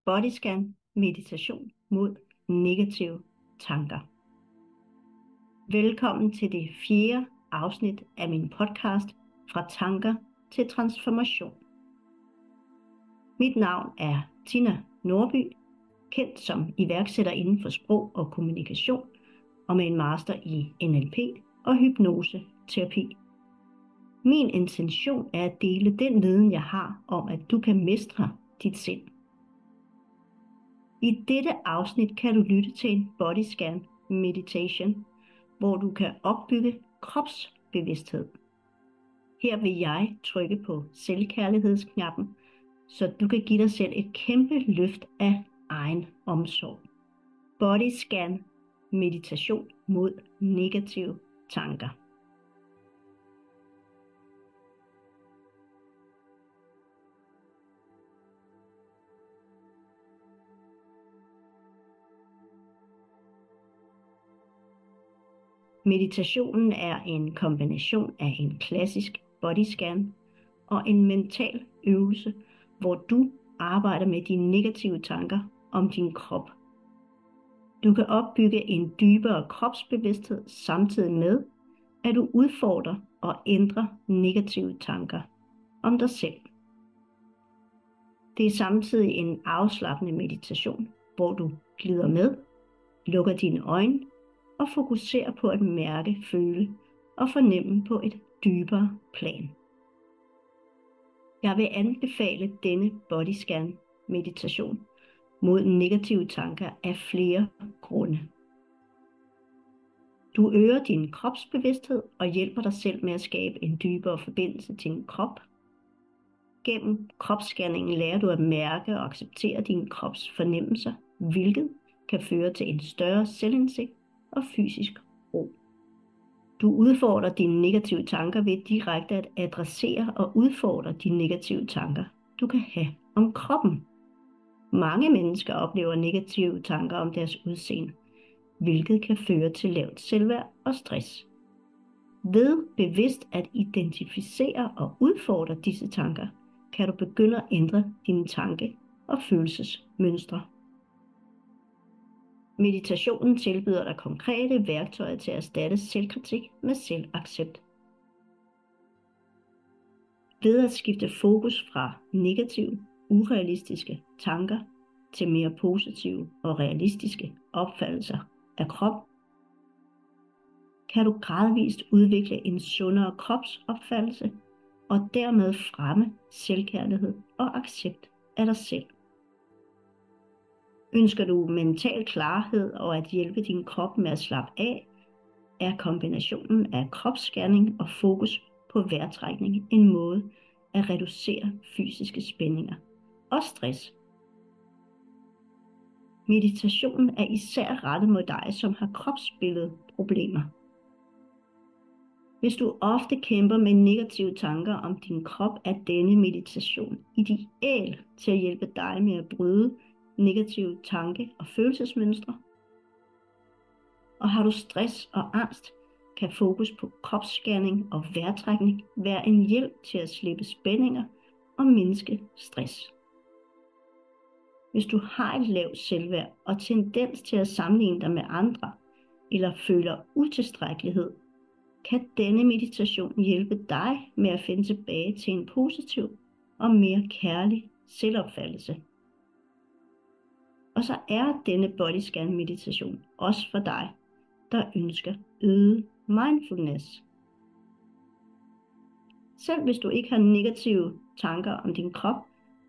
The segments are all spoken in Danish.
Bodyscan meditation mod negative tanker. Velkommen til det 4. afsnit af min podcast Fra tanker til transformation. Mit navn er Tina Nordby, kendt som iværksætter inden for sprog og kommunikation og med en master i NLP og hypnoseterapi. Min intention er at dele den viden, jeg har om, at du kan mestre dit sind. I dette afsnit kan du lytte til en bodyscan meditation, hvor du kan opbygge kropsbevidsthed. Her vil jeg trykke på selvkærlighedsknappen, så du kan give dig selv et kæmpe løft af egen omsorg. Bodyscan meditation mod negative tanker. Meditationen er en kombination af en klassisk bodyscan og en mental øvelse, hvor du arbejder med de negative tanker om din krop. Du kan opbygge en dybere kropsbevidsthed samtidig med, at du udfordrer og ændrer negative tanker om dig selv. Det er samtidig en afslappende meditation, hvor du glider med, lukker dine øjne og fokuserer på at mærke, føle og fornemme på et dybere plan. Jeg vil anbefale denne bodyscan meditation mod negative tanker af flere grunde. Du øger din kropsbevidsthed og hjælper dig selv med at skabe en dybere forbindelse til din krop. Gennem kropsscanningen lærer du at mærke og acceptere din krops fornemmelser, hvilket kan føre til en større selvindsigt og fysisk ro. Du udfordrer dine negative tanker ved direkte at adressere og udfordre de negative tanker, du kan have om kroppen. Mange mennesker oplever negative tanker om deres udseende, hvilket kan føre til lavt selvværd og stress. Ved bevidst at identificere og udfordre disse tanker, kan du begynde at ændre dine tanke- og følelsesmønstre. Meditationen tilbyder dig konkrete værktøjer til at erstatte selvkritik med selvaccept. Ved at skifte fokus fra negative, urealistiske tanker til mere positive og realistiske opfattelser af krop, kan du gradvist udvikle en sundere kropsopfattelse og dermed fremme selvkærlighed og accept af dig selv. Ønsker du mental klarhed og at hjælpe din krop med at slappe af, er kombinationen af kropsscanning og fokus på vejrtrækning en måde at reducere fysiske spændinger og stress. Meditationen er især rettet mod dig, som har kropsbilledproblemer. Hvis du ofte kæmper med negative tanker om din krop, er denne meditation ideal til at hjælpe dig med at bryde negative tanke- og følelsesmønstre. Og har du stress og angst, kan fokus på kropsscanning og vejrtrækning være en hjælp til at slippe spændinger og mindske stress. Hvis du har et lavt selvværd og tendens til at sammenligne dig med andre, eller føler utilstrækkelighed, kan denne meditation hjælpe dig med at finde tilbage til en positiv og mere kærlig selvopfattelse. Og så er denne bodyscan meditation også for dig, der ønsker øget mindfulness. Selv hvis du ikke har negative tanker om din krop,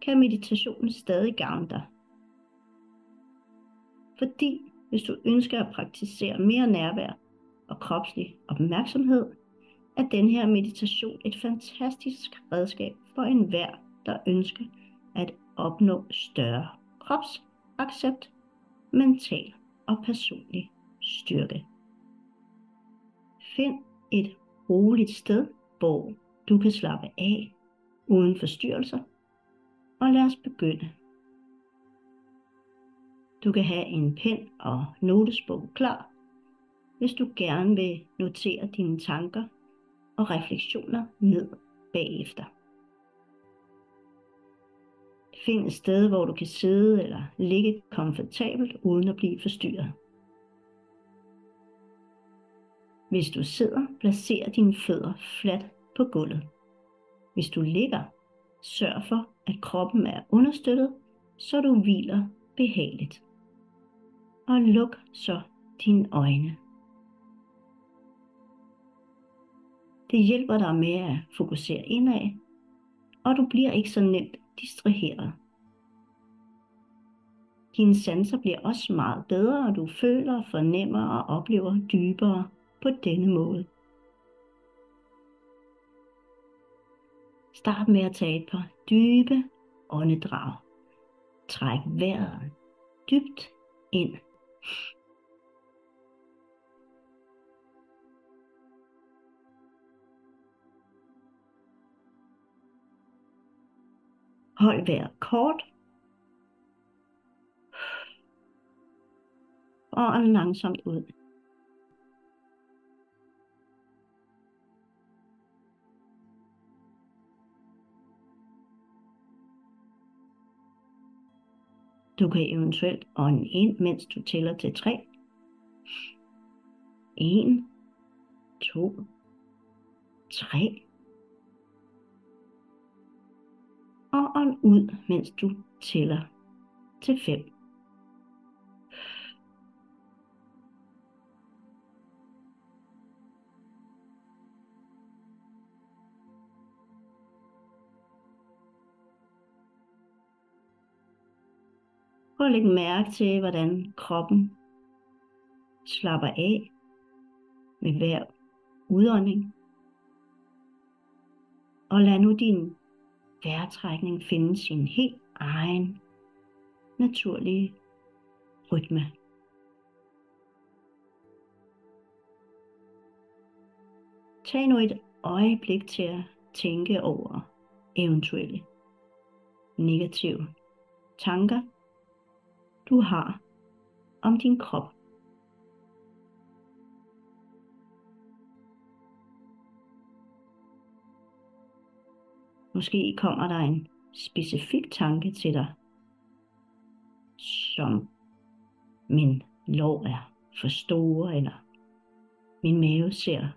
kan meditationen stadig gavne dig. Fordi hvis du ønsker at praktisere mere nærvær og kropslig opmærksomhed, er den her meditation et fantastisk redskab for enhver, der ønsker at opnå større kropsaccept, mental og personlig styrke. Find et roligt sted, hvor du kan slappe af uden forstyrrelser, og lad os begynde. Du kan have en pen og notesbog klar, hvis du gerne vil notere dine tanker og refleksioner ned bagefter. Find et sted, hvor du kan sidde eller ligge komfortabelt uden at blive forstyrret. Hvis du sidder, placer dine fødder fladt på gulvet. Hvis du ligger, sørg for, at kroppen er understøttet, så du hviler behageligt. Og luk så dine øjne. Det hjælper dig med at fokusere indad, og du bliver ikke så nemt distraheret. Dine sanser bliver også meget bedre, og du føler, fornemmer og oplever dybere på denne måde. Start med at tage et par dybe åndedrag. Træk vejret dybt ind. Hold vejret kort. Og ånd langsomt ud. Du kan eventuelt ånde ind, mens du tæller til 3. 1, 2, 3. Og ånd ud, mens du tæller til 5. Prøv at lægge mærke til, hvordan kroppen slapper af med hver udånding. Og lad nu din vejrtrækning finde sin helt egen naturlige rytme. Tag nu et øjeblik til at tænke over eventuelle negative tanker, du har om din krop. Måske kommer der en specifik tanke til dig, som min lår er for store, eller min mave ser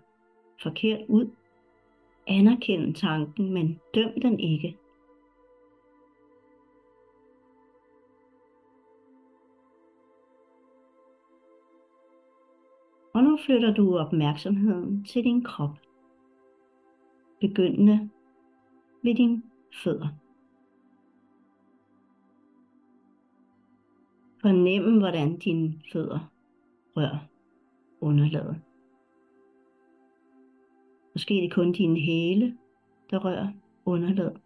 forkert ud. Anerkend tanken, men døm den ikke. Og nu flytter du opmærksomheden til din krop, begyndende ved dine fødder. Fornem, hvordan dine fødder rører underlaget. Måske er det kun dine hæle, der rører underlaget.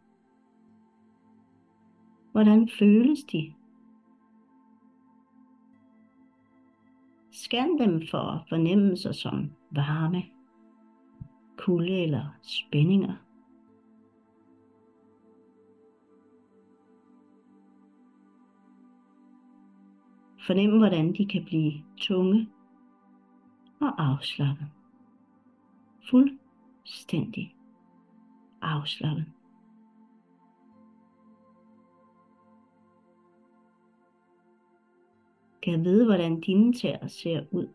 Hvordan føles de? Scan dem for fornemmelser som varme, kulde eller spændinger. Fornem, hvordan de kan blive tunge og afslappet. Fuldstændig afslappet. Kan jeg vide, hvordan dine tæer ser ud?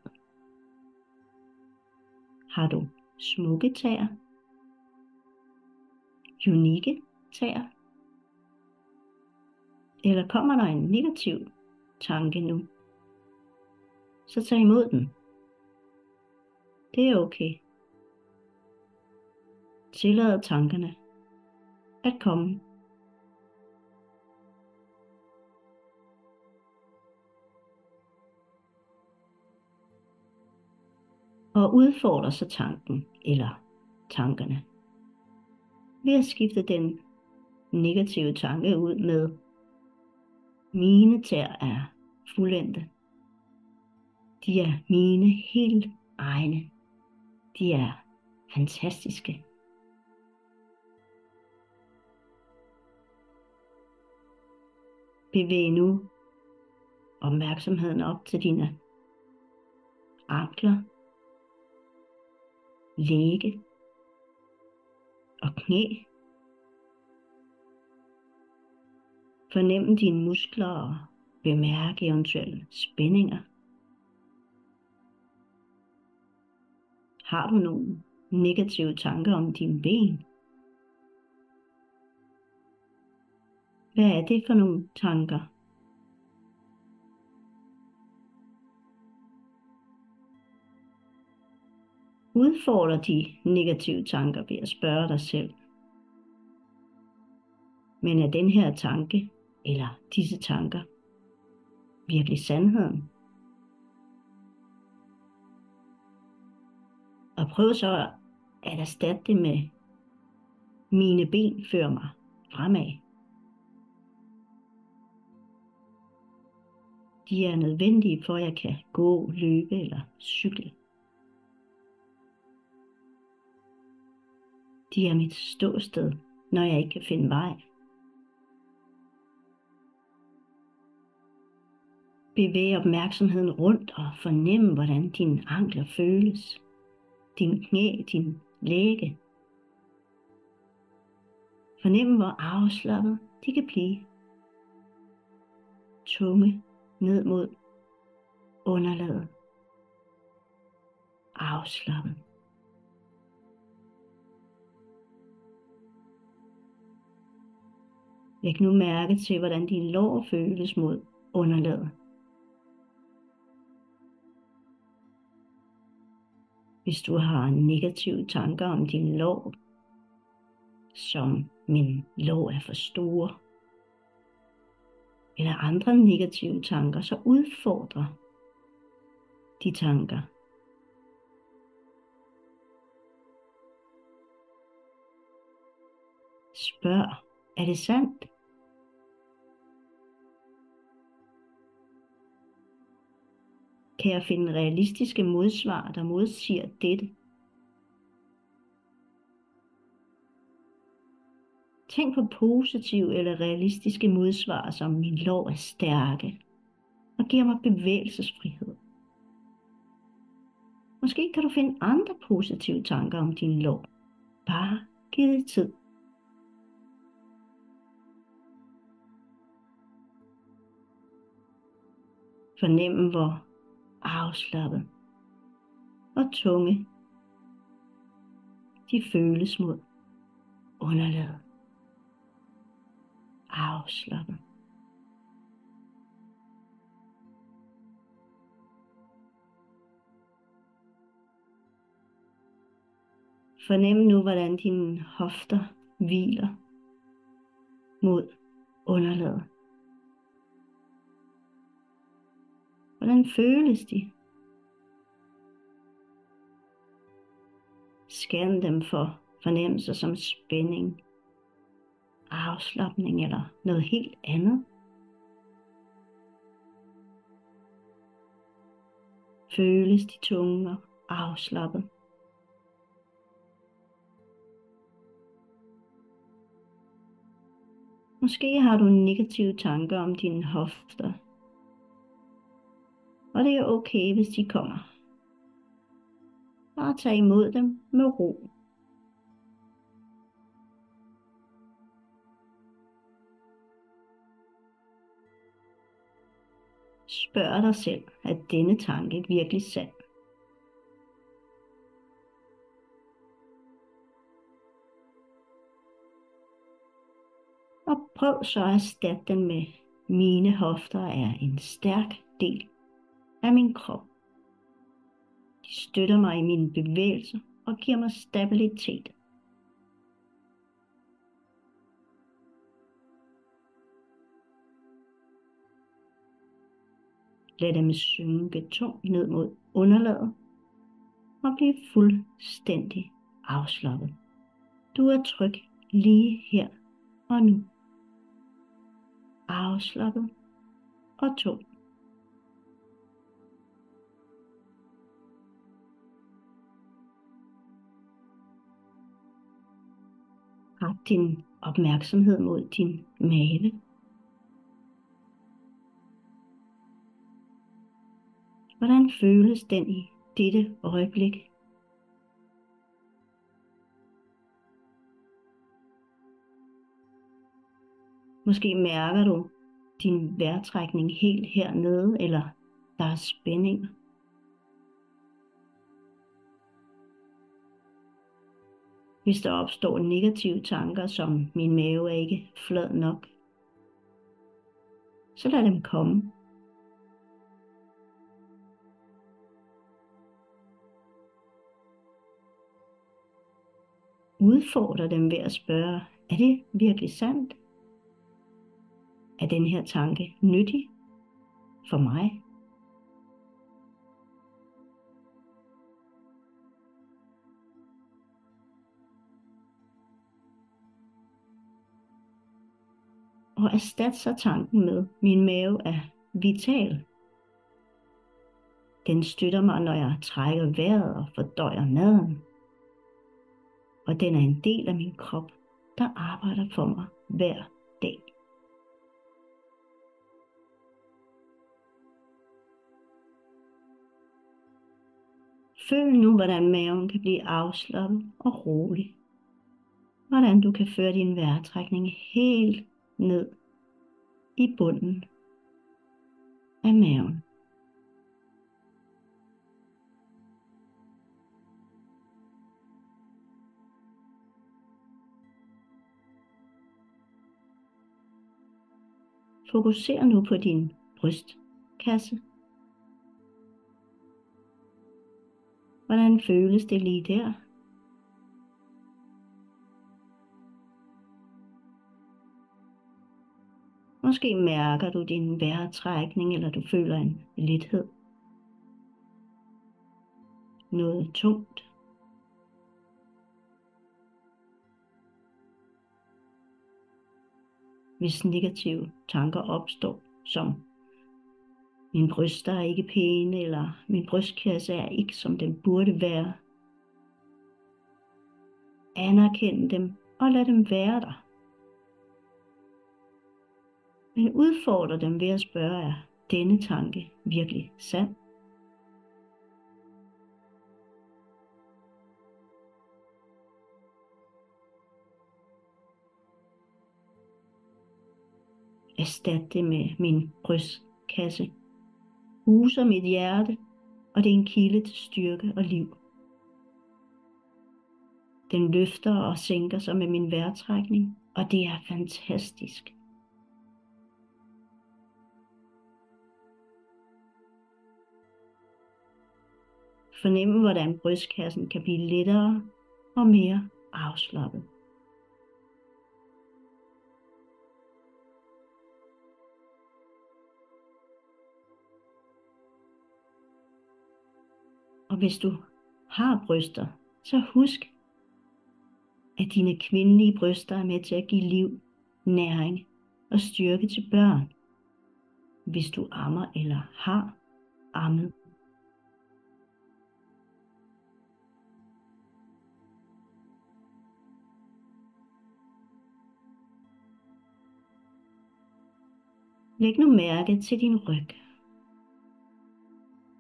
Har du smukke tæer? Unikke tæer? Eller kommer der en negativ tanke nu? Så tag imod den. Det er okay. Tillad tankerne at komme. Og udfordre så tanken eller tankerne ved at skifte den negative tanke ud med: mine tæer er fuldendte. De er mine helt egne. De er fantastiske. Bevæg nu opmærksomheden op til dine ankler, læge og knæ. Fornem dine muskler og bemærk eventuelle spændinger. Har du nogle negative tanker om dine ben? Hvad er det for nogle tanker? Udfordre de negative tanker ved at spørge dig selv. Men er den her tanke, eller disse tanker, virkelig sandheden? Og prøv så at erstatte det med, mine ben fører mig fremad. De er nødvendige for, at jeg kan gå, løbe eller cykle. De er mit ståsted, når jeg ikke kan finde vej. Bevæg opmærksomheden rundt og fornem, hvordan dine ankler føles. Dine knæ, din læge. Fornem, hvor afslappet de kan blive. Tunge ned mod underlaget. Afslappet. Læg nu mærke til, hvordan dine lår føles mod underlaget. Hvis du har negative tanker om dine lår, som min lår er for store, eller andre negative tanker, så udfordre de tanker. Spørg, er det sandt? Kan jeg finde realistiske modsvar, der modsiger dette? Tænk på positive eller realistiske modsvar, som min lår er stærke og giver mig bevægelsesfrihed. Måske kan du finde andre positive tanker om dine lår. Bare giv det tid. Fornem, hvor afslappet og tunge de føles mod underlaget. Afslappet. Fornem nu, hvordan dine hofter hviler mod underlaget. Hvordan føles de? Scan dem for fornemmelser som spænding, afslapning eller noget helt andet. Føles de tunge og afslappet? Måske har du negative tanker om dine hofter, og det er okay, hvis de kommer. Bare tag imod dem med ro. Spørg dig selv, er denne tanke virkelig sand? Og prøv så at erstatte den med, mine hofter er en stærk del af min krop. De støtter mig i mine bevægelser og giver mig stabilitet. Lad dem synke tungt ned mod underlaget og blive fuldstændig afslappet. Du er tryg lige her og nu. Afslappet og tung. Ret din opmærksomhed mod din mave. Hvordan føles den i dette øjeblik? Måske mærker du din vejrtrækning helt hernede, eller der er spænding. Hvis der opstår negative tanker, som min mave er ikke flad nok, så lad dem komme. Udfordre dem ved at spørge, er det virkelig sandt? Er den her tanke nyttig for mig? Og erstat så tanken med, min mave er vital. Den støtter mig, når jeg trækker vejret og fordøjer maden. Og den er en del af min krop, der arbejder for mig hver dag. Føl nu, hvordan maven kan blive afslappet og rolig. Hvordan du kan føre din vejrtrækning helt ned i bunden af maven. Fokuser nu på din brystkasse. Hvordan føles det lige der? Måske mærker du din vejrtrækning, eller du føler en lethed. Noget tungt. Hvis negative tanker opstår, som mine bryster er ikke pæne, eller min brystkasse er ikke som den burde være, anerkend dem og lad dem være der. Men udfordre dem ved at spørge, er denne tanke virkelig sand? Erstat det med min brystkasse. Huser mit hjerte, og det er en kilde til styrke og liv. Den løfter og sænker sig med min vejrtrækning, og det er fantastisk. Fornem, hvordan brystkassen kan blive lettere og mere afslappet. Og hvis du har bryster, så husk, at dine kvindelige bryster er med til at give liv, næring og styrke til børn, hvis du ammer eller har ammet. Læg nu mærke til din ryg,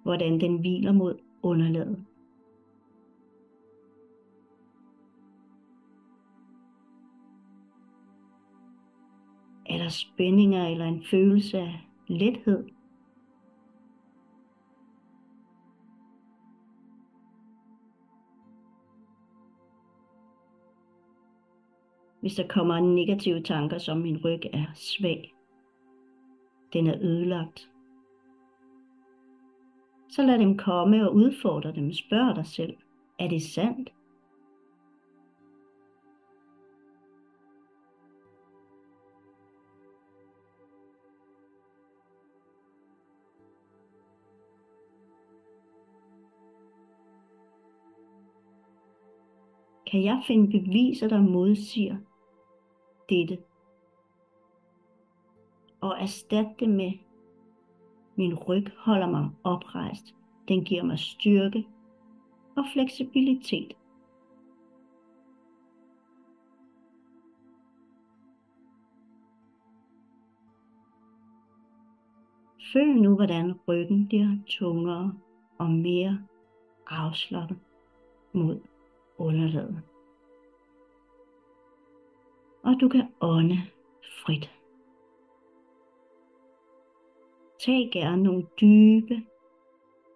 hvordan den hviler mod underlaget. Er der spændinger eller en følelse af lethed? Hvis der kommer negative tanker, som min ryg er svag, den er ødelagt, så lad dem komme og udfordre dem. Spørg dig selv, er det sandt? Kan jeg finde beviser, der modsiger dette? Og erstat det med, min ryg holder mig oprejst. Den giver mig styrke og fleksibilitet. Føl nu, hvordan ryggen bliver tungere og mere afslappet mod underlaget. Og du kan ånde frit. Tag gerne nogle dybe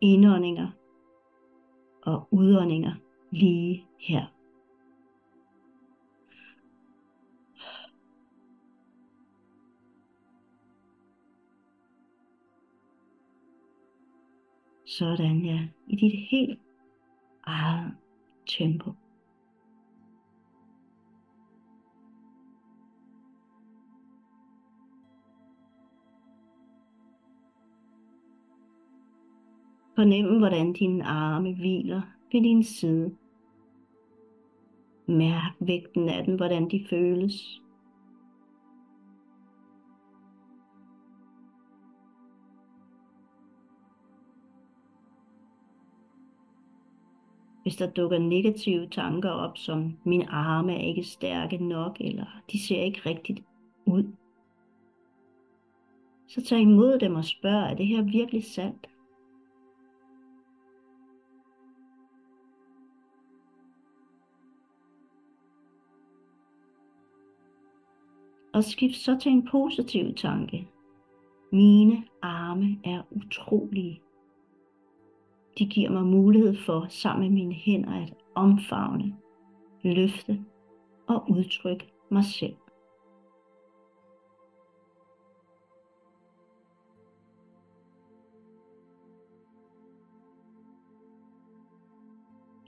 indåndinger og udåndinger lige her. Sådan, ja, i dit helt eget tempo. Fornem, hvordan dine arme hviler ved din side. Mærk vægten af dem, hvordan de føles. Hvis der dukker negative tanker op, som mine arme er ikke stærke nok, eller de ser ikke rigtigt ud, så tag imod dem og spørg, er det her virkelig sandt? Og skift så til en positiv tanke. Mine arme er utrolige. De giver mig mulighed for sammen med mine hænder at omfavne, løfte og udtrykke mig selv.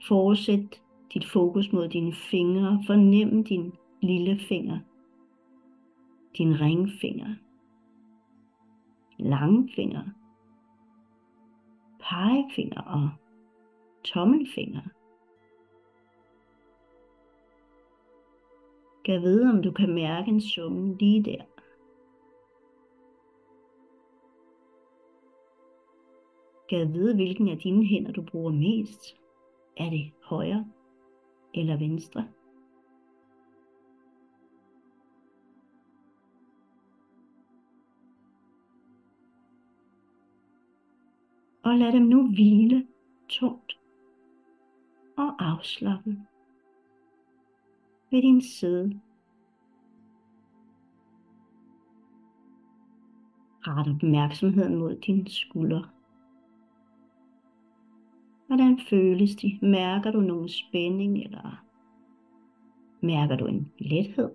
Fortsæt dit fokus mod dine fingre. Fornem din lillefinger, din ringfinger, langfinger, pegefinger og tommelfinger. Gad vide, om du kan mærke en summen lige der. Gad vide, hvilken af dine hænder du bruger mest. Er det højre eller venstre? Og lad dem nu hvile tungt og afslappet ved din side. Ret opmærksomheden mod dine skuldre. Hvordan føles de? Mærker du nogen spænding, eller mærker du en lethed?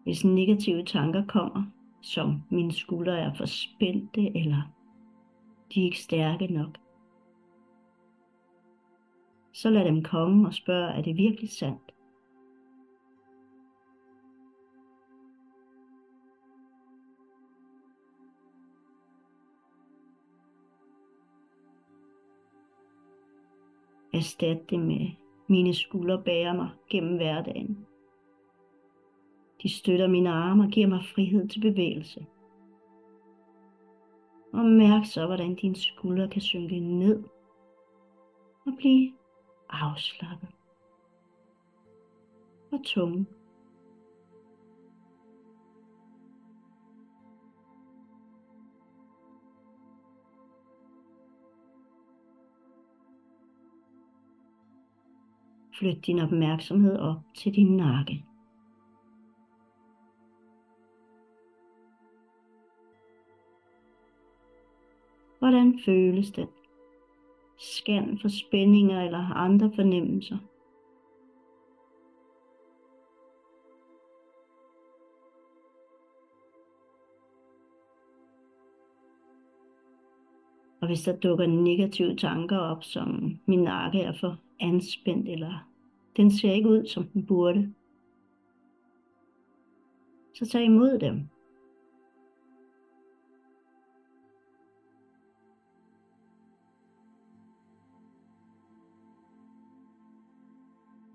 Hvis negative tanker kommer, som mine skuldre er for spændte, eller de er ikke stærke nok, så lad dem komme og spørg, er det virkelig sandt? Erstat det med, mine skuldre bærer mig gennem hverdagen. De støtter mine arme og giver mig frihed til bevægelse. Og mærk så, hvordan dine skuldre kan synke ned og blive afslappet og tunge. Flyt din opmærksomhed op til din nakke. Hvordan føles den? Scan for spændinger eller andre fornemmelser. Og hvis der dukker negative tanker op, som min nakke er for anspændt, eller den ser ikke ud, som den burde, så tag imod dem.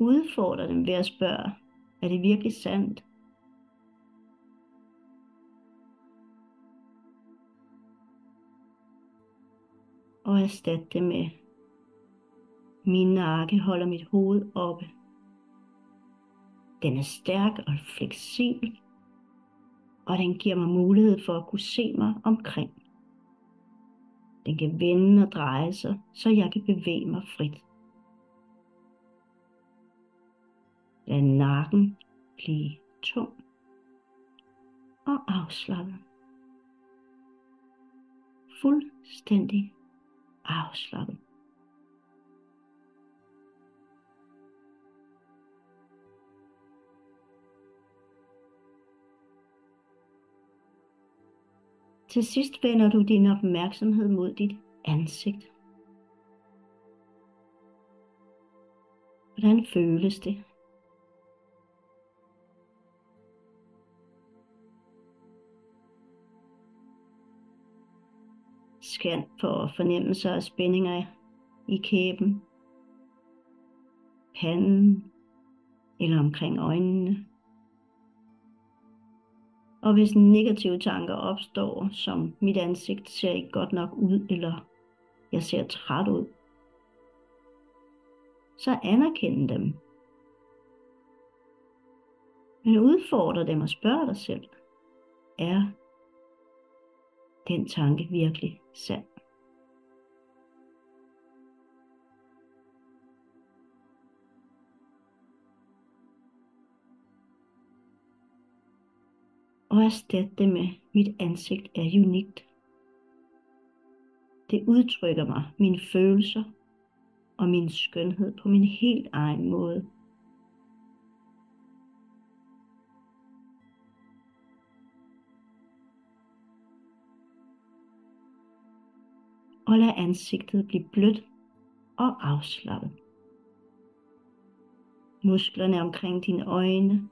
Udfordre dem ved at spørge, er det virkelig sandt? Og erstat det med, min nakke holder mit hoved oppe. Den er stærk og fleksibel, og den giver mig mulighed for at kunne se mig omkring. Den kan vende og dreje sig, så jeg kan bevæge mig frit. Lad nakken blive tung og afslappet. Fuldstændig afslappet. Til sidst vender du din opmærksomhed mod dit ansigt. Hvordan føles det? Scan for fornemmelser og spændinger i kæben, panden eller omkring øjnene. Og hvis negative tanker opstår, som mit ansigt ser ikke godt nok ud, eller jeg ser træt ud, så anerkend dem. Men udfordre dem og spørg dig selv, er den tanke virkelig sand? Og erstat det med, mit ansigt er unikt. Det udtrykker mig, mine følelser og min skønhed på min helt egen måde. Og lad ansigtet blive blødt og afslappet. Musklerne omkring dine øjne,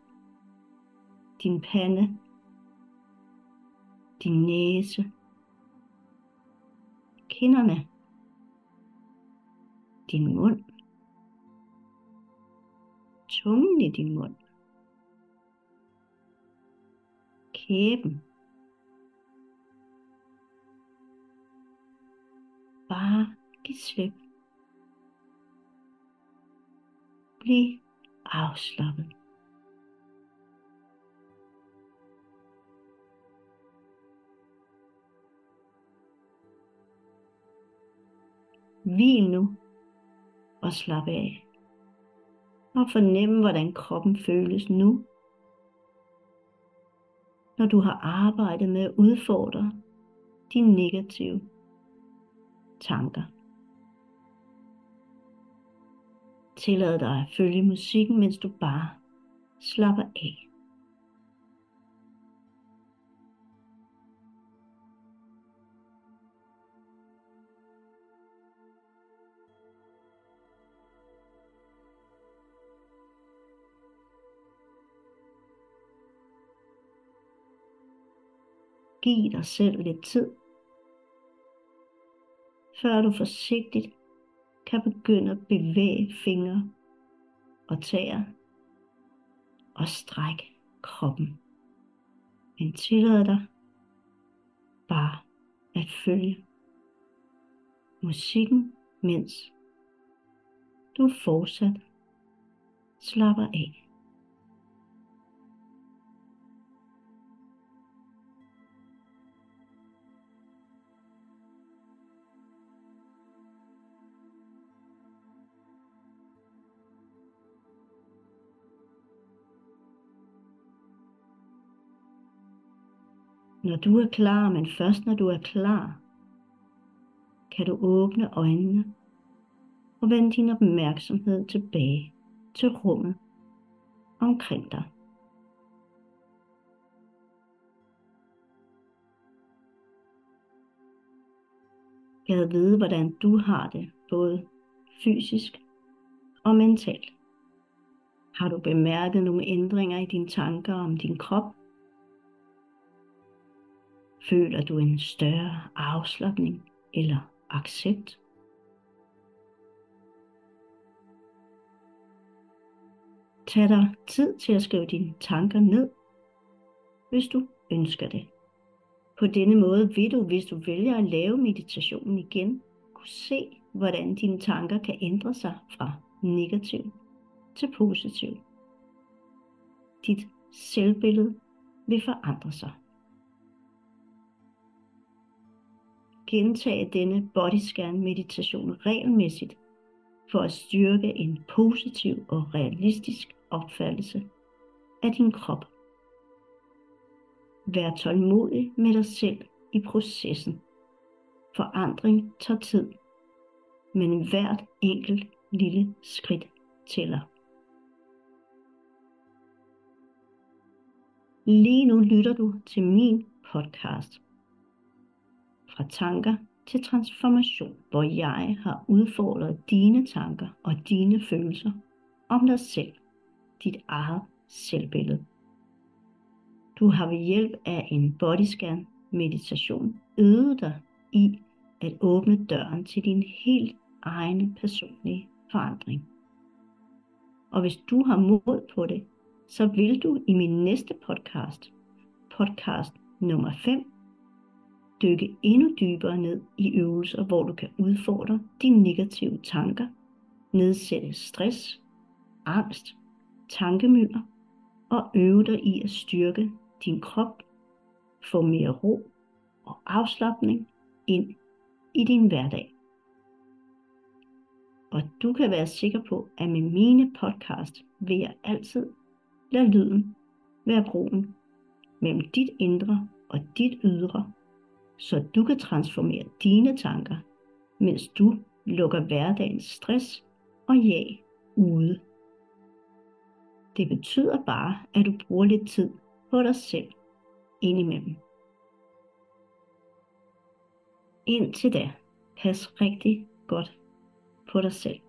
din pande, din næse, kinderne, din mund, tungen i din mund, kæben. Bare giv slip. Bliv afslappet. Hvil nu og slap af. Og fornem, hvordan kroppen føles nu, når du har arbejdet med at udfordre de negative tanker. Tillad dig at følge musikken, mens du bare slapper af. Giv dig selv lidt tid, før du forsigtigt kan begynde at bevæge fingre og tæer og strække kroppen. Men tillad dig bare at følge musikken, mens du fortsat slapper af. Når du er klar, men først når du er klar, kan du åbne øjnene og vende din opmærksomhed tilbage til rummet omkring dig. Gad vide, hvordan du har det, både fysisk og mentalt. Har du bemærket nogle ændringer i dine tanker om din krop? Føler du en større afslapning eller accept? Tag dig tid til at skrive dine tanker ned, hvis du ønsker det. På denne måde vil du, hvis du vælger at lave meditationen igen, kunne se, hvordan dine tanker kan ændre sig fra negativ til positiv. Dit selvbillede vil forandre sig. Gentag denne bodyscan meditation regelmæssigt for at styrke en positiv og realistisk opfattelse af din krop. Vær tålmodig med dig selv i processen. Forandring tager tid, men hvert enkelt lille skridt tæller. Lige nu lytter du til min podcast. Fra tanker til transformation, hvor jeg har udfordret dine tanker og dine følelser om dig selv, dit eget selvbillede. Du har ved hjælp af en bodyscan meditation øvet dig i at åbne døren til din helt egen personlige forandring. Og hvis du har mod på det, så vil du i min næste podcast nummer 5, dykke endnu dybere ned i øvelser, hvor du kan udfordre dine negative tanker, nedsætte stress, angst, tankemylder og øve dig i at styrke din krop, få mere ro og afslapning ind i din hverdag. Og du kan være sikker på, at med mine podcast vil jeg altid lade lyden være broen mellem dit indre og dit ydre, så du kan transformere dine tanker, mens du lukker hverdagens stress og jag ude. Det betyder bare, at du bruger lidt tid på dig selv indimellem. Indtil da, pas rigtig godt på dig selv.